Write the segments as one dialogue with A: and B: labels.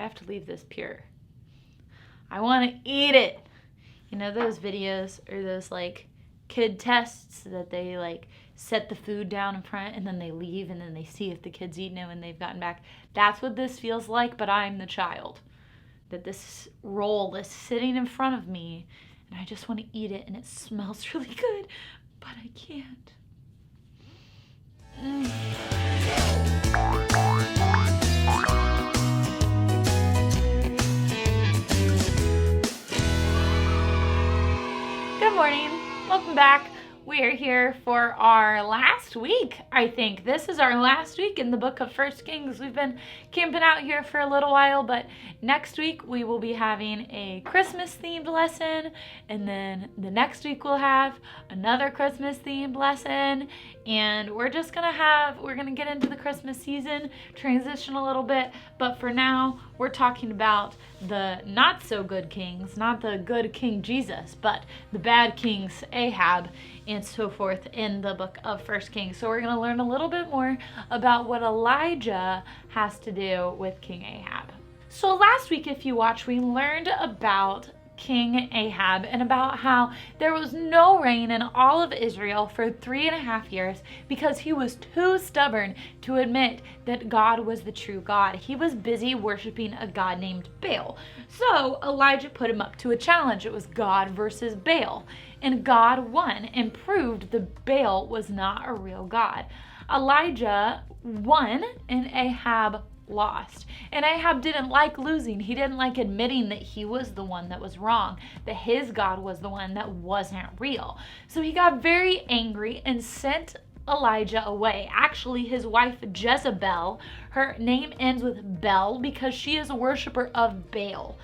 A: have to leave this pure. I want to eat it. You know those videos or those like kid tests that they like set the food down in front and then they leave and then they see if the kid's eaten it when they've gotten back. That's what this feels like, but I'm the child. That this roll is sitting in front of me and I just want to eat it and it smells really good, but I can't. Good morning. Welcome back. We are here for our last week, I think. This is our last week in the book of 1 Kings. We've been camping out here for a little while, but next week we will be having a Christmas-themed lesson, and then the next week we'll have another Christmas-themed lesson, and we're gonna get into the Christmas season, transition a little bit, but for now, we're talking about the not-so-good kings, not the good King Jesus, but the bad kings, Ahab, and so forth in the book of 1 Kings. So we're going to learn a little bit more about what Elijah has to do with King Ahab. So last week, if you watched, we learned about King Ahab and about how there was no rain in all of Israel for 3.5 years because he was too stubborn to admit that God was the true God. He was busy worshiping a god named Baal. So Elijah put him up to a challenge. It was God versus Baal. And God won and proved that Baal was not a real God. Elijah won and Ahab lost. And Ahab didn't like losing. He didn't like admitting that he was the one that was wrong, that his God was the one that wasn't real. So he got very angry and sent Elijah away. Actually, his wife Jezebel, her name ends with Bel because she is a worshiper of Baal.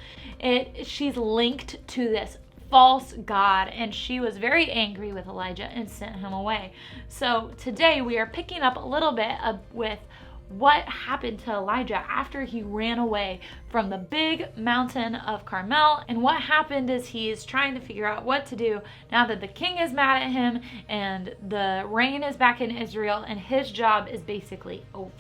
A: She's linked to this false god, and she was very angry with Elijah and sent him away. So today we are picking up a little bit with what happened to Elijah after he ran away from the big mountain of Carmel. And what happened is he is trying to figure out what to do now that the king is mad at him and the rain is back in Israel and his job is basically over.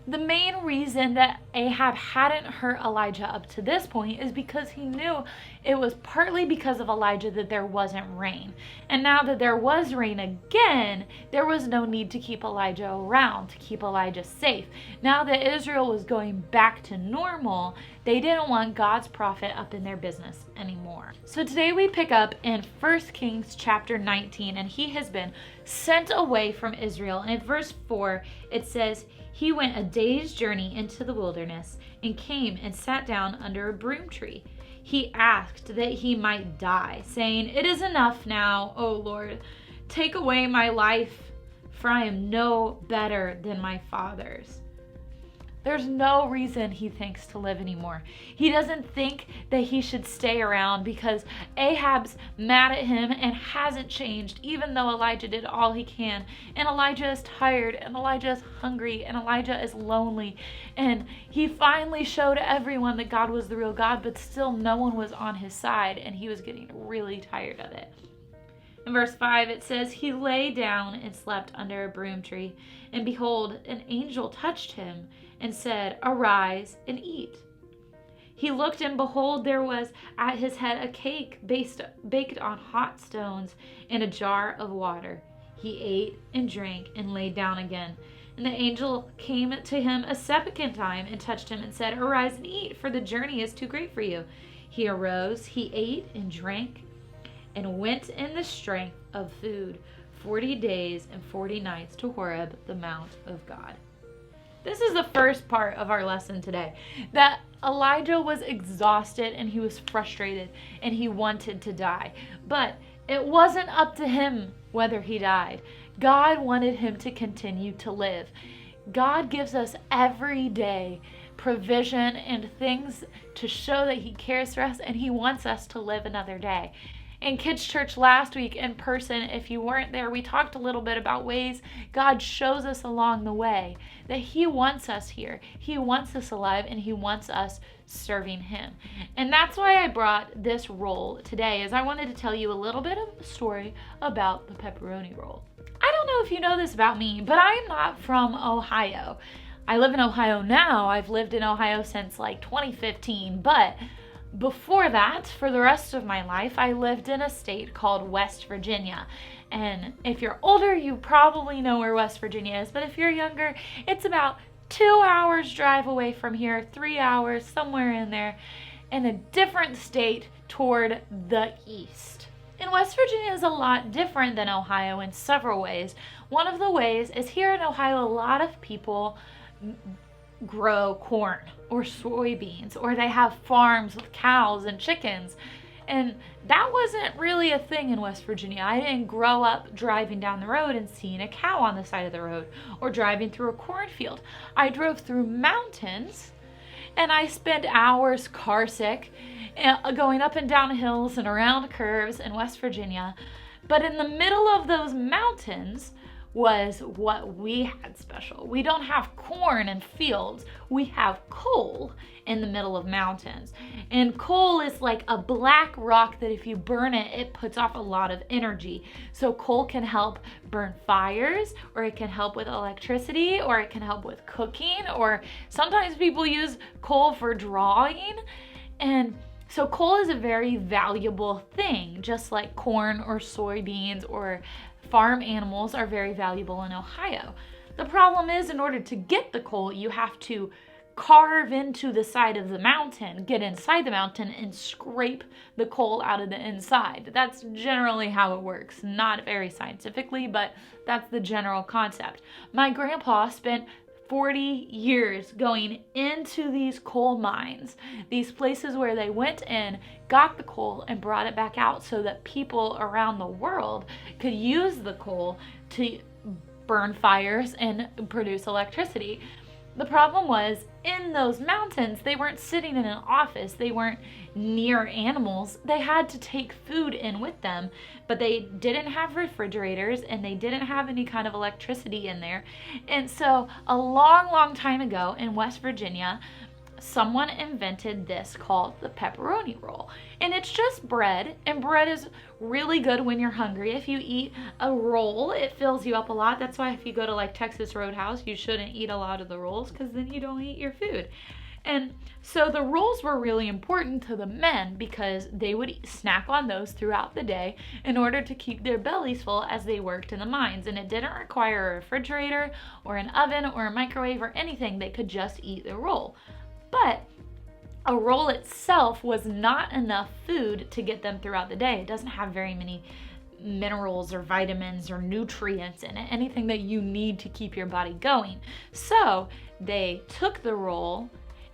A: The main reason that Ahab hadn't hurt Elijah up to this point is because he knew it was partly because of Elijah that there wasn't rain. And now that there was rain again, there was no need to keep Elijah around, to keep Elijah safe. Now that Israel was going back to normal, they didn't want God's prophet up in their business anymore. So today we pick up in 1 Kings chapter 19, and he has been sent away from Israel. And in verse 4, it says, "He went a day's journey into the wilderness and came and sat down under a broom tree. He asked that he might die, saying, 'It is enough now, O Lord. Take away my life, for I am no better than my fathers.'" There's no reason he thinks to live anymore. He doesn't think that he should stay around because Ahab's mad at him and hasn't changed, even though Elijah did all he can. And Elijah is tired, and Elijah is hungry, and Elijah is lonely. And he finally showed everyone that God was the real God, but still no one was on his side, and he was getting really tired of it. In verse 5, it says, "He lay down and slept under a broom tree, and behold, an angel touched him and said, 'Arise and eat.' He looked, and behold, there was at his head a cake baked on hot stones and a jar of water. He ate and drank and lay down again. And the angel came to him a second time and touched him and said, 'Arise and eat, for the journey is too great for you.' He arose, he ate and drank, and went in the strength of food 40 days and 40 nights to Horeb, the mount of God." This is the first part of our lesson today, that Elijah was exhausted and he was frustrated and he wanted to die. But it wasn't up to him whether he died. God wanted him to continue to live. God gives us every day provision and things to show that he cares for us and he wants us to live another day. In Kids Church last week in person, if you weren't there, we talked a little bit about ways God shows us along the way that he wants us here. He wants us alive and he wants us serving him. And that's why I brought this roll today, is I wanted to tell you a little bit of a story about the pepperoni roll. I don't know if you know this about me, but I am not from Ohio. I live in Ohio now. I've lived in Ohio since like 2015, but before that, for the rest of my life, I lived in a state called West Virginia. And if you're older, you probably know where West Virginia is, but if you're younger, it's about 2 hours drive away from here, 3 hours, somewhere in there, in a different state toward the east. And West Virginia is a lot different than Ohio in several ways. One of the ways is here in Ohio, a lot of people grow corn or soybeans, or they have farms with cows and chickens. And that wasn't really a thing in West Virginia. I didn't grow up driving down the road and seeing a cow on the side of the road or driving through a cornfield. I drove through mountains, and I spent hours car sick going up and down hills and around curves in West Virginia. But in the middle of those mountains was what we had special. We don't have corn and fields. We have coal in the middle of mountains. And coal is like a black rock that if you burn it, it puts off a lot of energy. So coal can help burn fires, or it can help with electricity, or it can help with cooking, or sometimes people use coal for drawing. And so coal is a very valuable thing, just like corn or soybeans or farm animals are very valuable in Ohio. The problem is, in order to get the coal, you have to carve into the side of the mountain, get inside the mountain, and scrape the coal out of the inside. That's generally how it works. Not very scientifically, but that's the general concept. My grandpa spent 40 years going into these coal mines, these places where they went in, got the coal, and brought it back out so that people around the world could use the coal to burn fires and produce electricity. The problem was, in those mountains, they weren't sitting in an office, they weren't near animals, they had to take food in with them, but they didn't have refrigerators and they didn't have any kind of electricity in there. And so a long time ago in West Virginia, someone invented this called the pepperoni roll. And it's just bread, and bread is really good when you're hungry. If you eat a roll, it fills you up a lot. That's why if you go to like Texas Roadhouse, you shouldn't eat a lot of the rolls, because then you don't eat your food. And so the rolls were really important to the men because they would snack on those throughout the day in order to keep their bellies full as they worked in the mines. And it didn't require a refrigerator or an oven or a microwave or anything. They could just eat the roll. But a roll itself was not enough food to get them throughout the day. It doesn't have very many minerals or vitamins or nutrients in it, anything that you need to keep your body going. So they took the roll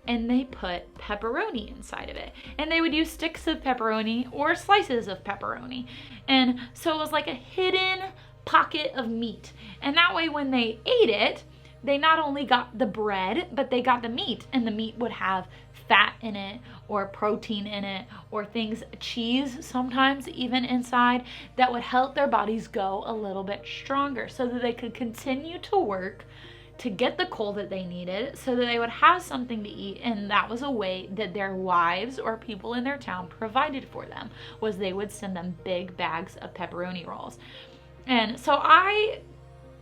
A: and they put pepperoni inside of it. And they would use sticks of pepperoni or slices of pepperoni. And so it was like a hidden pocket of meat. And that way when they ate it, they not only got the bread, but they got the meat, and the meat would have fat in it or protein in it or things, cheese sometimes even inside, that would help their bodies go a little bit stronger so that they could continue to work to get the coal that they needed so that they would have something to eat. And that was a way that their wives or people in their town provided for them, was they would send them big bags of pepperoni rolls. And so I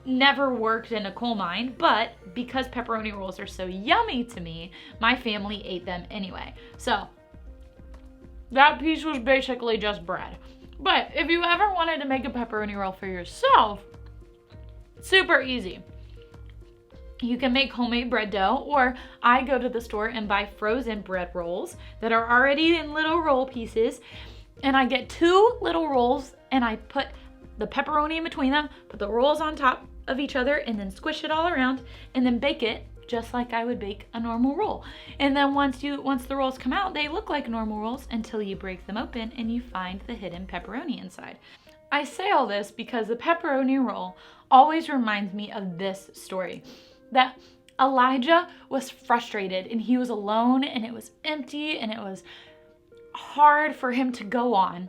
A: never worked in a coal mine, but because pepperoni rolls are so yummy to me, my family ate them anyway. So that piece was basically just bread. But if you ever wanted to make a pepperoni roll for yourself, super easy. You can make homemade bread dough, or I go to the store and buy frozen bread rolls that are already in little roll pieces, and I get 2 little rolls and I put the pepperoni in between them, put the rolls on top of each other, and then squish it all around and then bake it just like I would bake a normal roll. And then once the rolls come out, they look like normal rolls until you break them open and you find the hidden pepperoni inside. I say all this because the pepperoni roll always reminds me of this story, that Elijah was frustrated and he was alone and it was empty and it was hard for him to go on.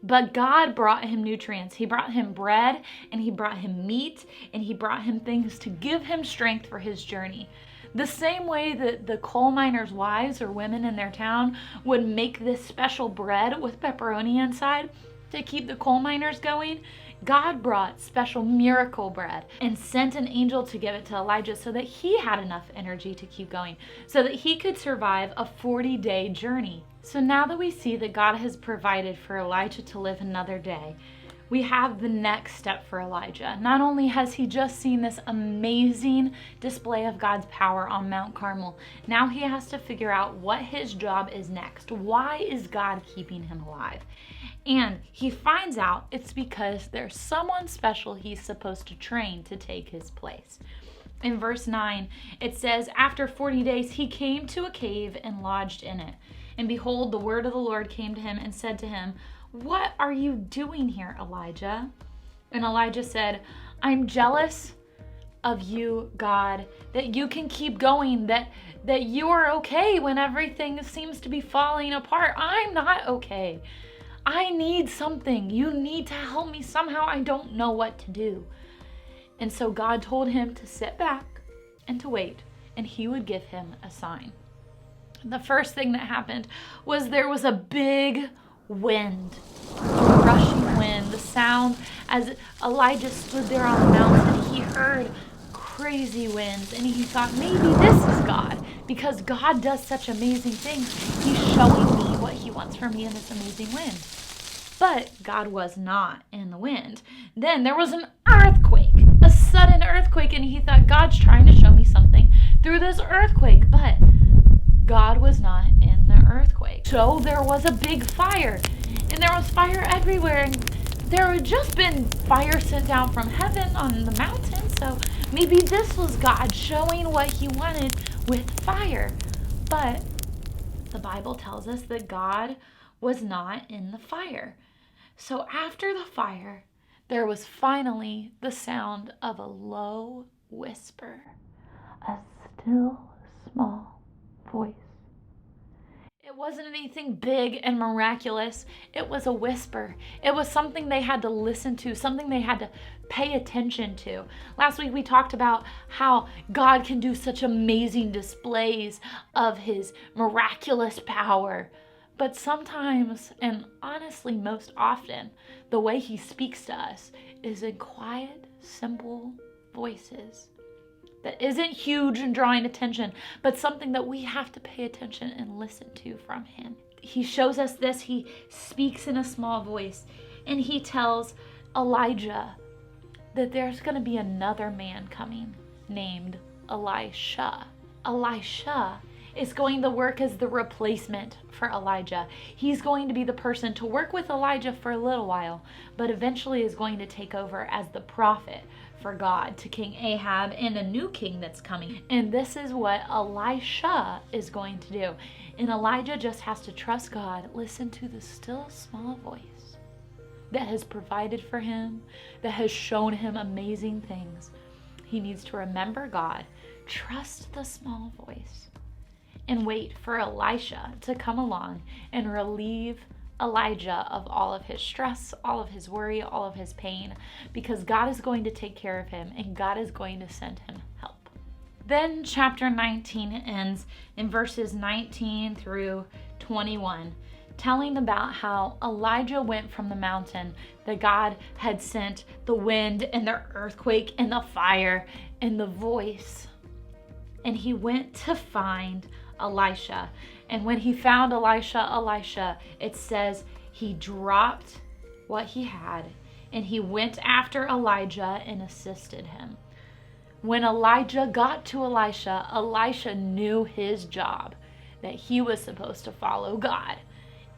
A: But God brought him nutrients. He brought him bread, and he brought him meat, and he brought him things to give him strength for his journey. The same way that the coal miners' wives or women in their town would make this special bread with pepperoni inside to keep the coal miners going, God brought special miracle bread and sent an angel to give it to Elijah so that he had enough energy to keep going, so that he could survive a 40-day journey. So now that we see that God has provided for Elijah to live another day, we have the next step for Elijah. Not only has he just seen this amazing display of God's power on Mount Carmel, now he has to figure out what his job is next. Why is God keeping him alive? And he finds out it's because there's someone special he's supposed to train to take his place. In verse 9, it says, "After 40 days he came to a cave and lodged in it. And behold, the word of the Lord came to him and said to him, 'What are you doing here, Elijah?' And Elijah said, 'I'm jealous of you, God, that you can keep going, that you are okay when everything seems to be falling apart. I'm not okay. I need something. You need to help me somehow. I don't know what to do.' And so God told him to sit back and to wait, and he would give him a sign. The first thing that happened was there was a big wind, a rushing wind. The sound as Elijah stood there on the mountain, he heard crazy winds, and he thought, maybe this is God, because God does such amazing things. He's showing me what he wants for me in this amazing wind. But God was not in the wind. Then there was an earthquake, a sudden earthquake, and he thought, God's trying to show me something through this earthquake. But God was not in the earthquake. So there was a big fire, and there was fire everywhere, and there had just been fire sent down from heaven on the mountain, so maybe this was God showing what he wanted with fire. But the Bible tells us that God was not in the fire. So after the fire, there was finally the sound of a low whisper, a still small voice. It wasn't anything big and miraculous. It was a whisper. It was something they had to listen to, something they had to pay attention to. Last week we talked about how God can do such amazing displays of his miraculous power. But sometimes, and honestly most often, the way he speaks to us is in quiet, simple voices. That isn't huge and drawing attention, but something that we have to pay attention and listen to from him. He shows us this. He speaks in a small voice, and he tells Elijah that there's going to be another man coming named Elisha. Elisha is going to work as the replacement for Elijah. He's going to be the person to work with Elijah for a little while, but eventually is going to take over as the prophet for God to King Ahab and a new king that's coming. And this is what Elisha is going to do. And Elijah just has to trust God, listen to the still small voice that has provided for him, that has shown him amazing things. He needs to remember God, trust the small voice, and wait for Elisha to come along and relieve Elijah of all of his stress, all of his worry, all of his pain, because God is going to take care of him and God is going to send him help. Then chapter 19 ends in verses 19 through 21, telling about how Elijah went from the mountain, that God had sent the wind and the earthquake and the fire and the voice, and he went to find Elisha. And when he found Elisha, it says he dropped what he had and he went after Elijah and assisted him. When Elijah got to Elisha knew his job, that he was supposed to follow God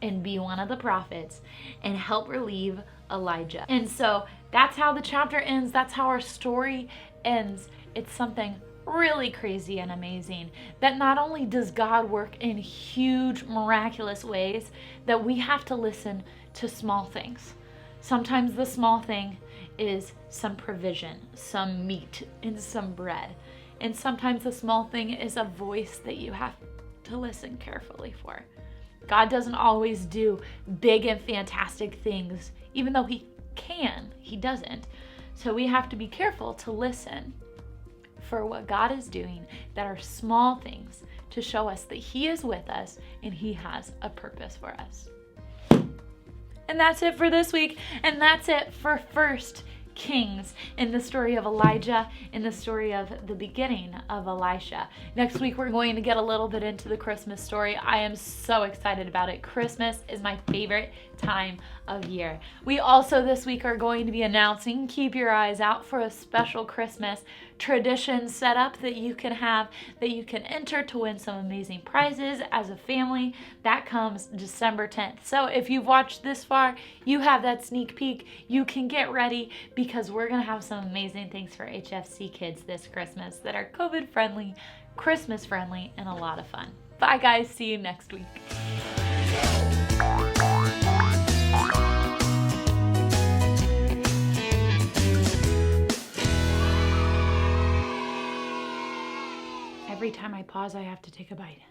A: and be one of the prophets and help relieve Elijah. And so that's how the chapter ends. That's how our story ends. It's something really crazy and amazing, that not only does God work in huge miraculous ways, that we have to listen to small things. Sometimes the small thing is some provision, some meat and some bread, and sometimes the small thing is a voice that you have to listen carefully for. God doesn't always do big and fantastic things, even though he can, he doesn't. So we have to be careful to listen for what God is doing, that are small things to show us that he is with us and he has a purpose for us. And that's it for this week. And that's it for First Kings, in the story of Elijah, in the story of the beginning of Elisha. Next week, we're going to get a little bit into the Christmas story. I am so excited about it. Christmas is my favorite time of year. We also this week are going to be announcing, keep your eyes out for a special Christmas tradition set up that you can have, that you can enter to win some amazing prizes as a family. That comes December 10th. So if you've watched this far, you have that sneak peek. You can get ready because we're going to have some amazing things for HFC kids this Christmas that are COVID friendly, Christmas friendly, and a lot of fun. Bye guys, see you next week. Every time I pause, I have to take a bite.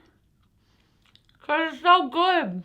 A: 'Cause it's so good.